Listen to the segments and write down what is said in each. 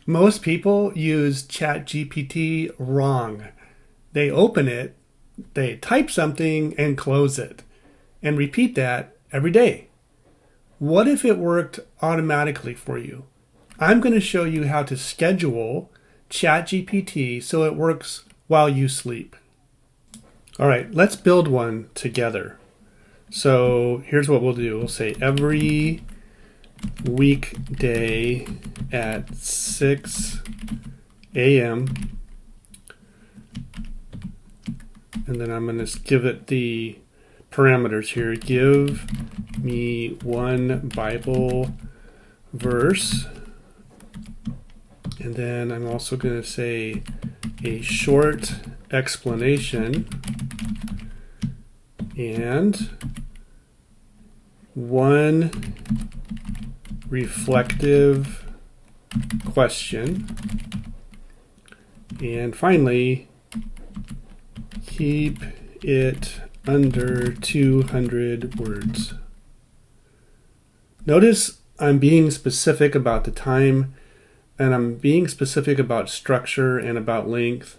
Most people use ChatGPT wrong. They open it, they type something and close it, and repeat that every day. What if it worked automatically for you? I'm going to show you how to schedule ChatGPT so it works while you sleep. All right, let's build one together. So here's what we'll do. We'll say every weekday at 6 a.m. And then I'm going to give it the parameters here. Give me one Bible verse. And then I'm also going to say a short explanation and one reflective question. And finally, keep it under 200 words. Notice I'm being specific about the time, and I'm being specific about structure and about length,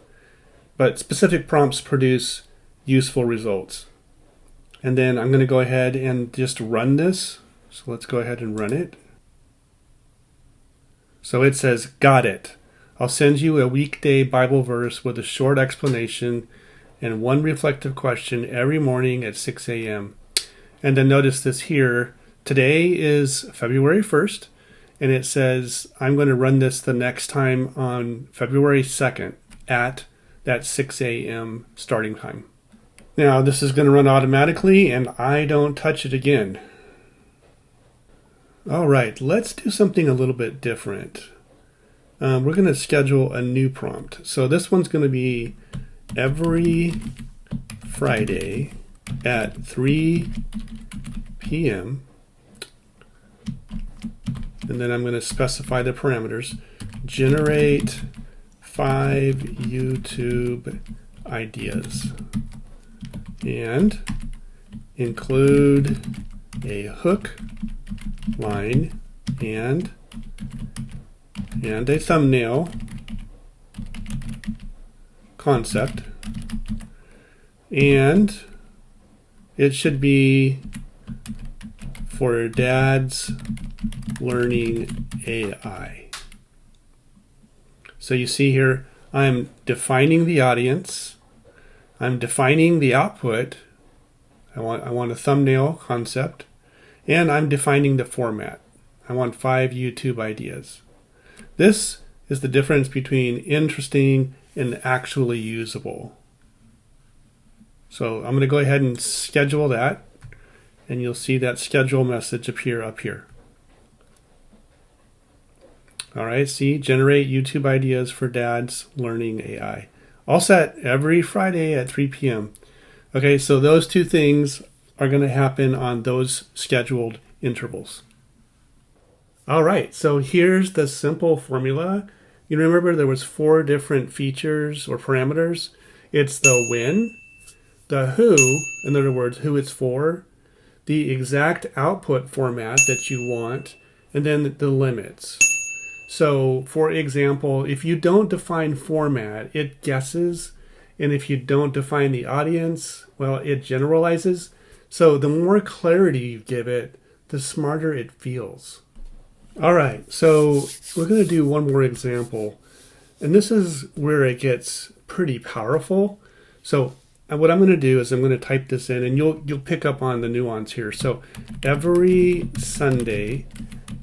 but specific prompts produce useful results. And then I'm going to go ahead and just run this. So let's go ahead and run it. So it says, got it. I'll send you a weekday Bible verse with a short explanation and one reflective question every morning at 6 a.m. And then notice this here. Today is February 1st, and it says I'm going to run this the next time on February 2nd at that 6 a.m. starting time. Now, this is going to run automatically, and I don't touch it again. All right, let's do something a little bit different. We're going to schedule a new prompt. So this one's going to be every Friday at 3 p.m. And then I'm going to specify the parameters. Generate 5 YouTube ideas. And include a hook line and a thumbnail concept, and it should be for dads learning AI. So you see here, I'm defining the audience, I'm defining the output, I want a thumbnail concept, and I'm defining the format. I want 5 YouTube ideas. This is the difference between interesting and actually usable. So I'm going to go ahead and schedule that, and you'll see that schedule message appear up here. All right, see, generate YouTube ideas for dads learning AI. All set every Friday at 3 p.m. Okay, so those two things are going to happen on those scheduled intervals. All right, so here's the simple formula. You remember there was 4 different features or parameters. It's the when, the who, in other words, who it's for, the exact output format that you want, and then the limits. So, for example, if you don't define format, it guesses, and if you don't define the audience, well, it generalizes. So the more clarity you give it, the smarter it feels. All right, so we're going to do one more example, and this is where it gets pretty powerful. So what I'm going to do is I'm going to type this in, and you'll pick up on the nuance here. So every Sunday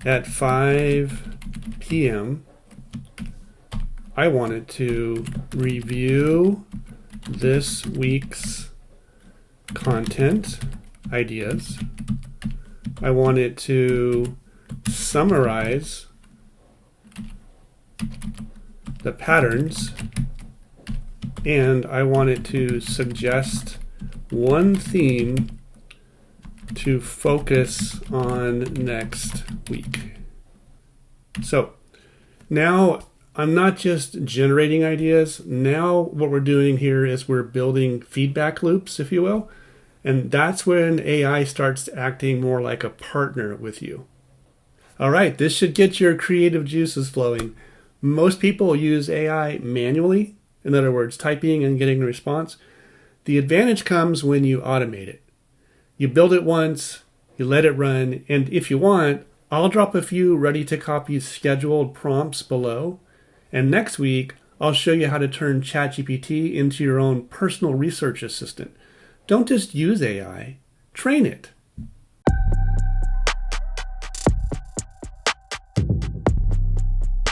at 5 p.m., I wanted to review this week's content ideas. I wanted to summarize the patterns, and I wanted to suggest one theme to focus on next week. So now I'm not just generating ideas. Now what we're doing here is we're building feedback loops, if you will. And that's when AI starts acting more like a partner with you. All right, this should get your creative juices flowing. Most people use AI manually, in other words, typing and getting a response. The advantage comes when you automate it. You build it once, you let it run, and if you want, I'll drop a few ready-to-copy scheduled prompts below. And next week, I'll show you how to turn ChatGPT into your own personal research assistant. Don't just use AI, train it.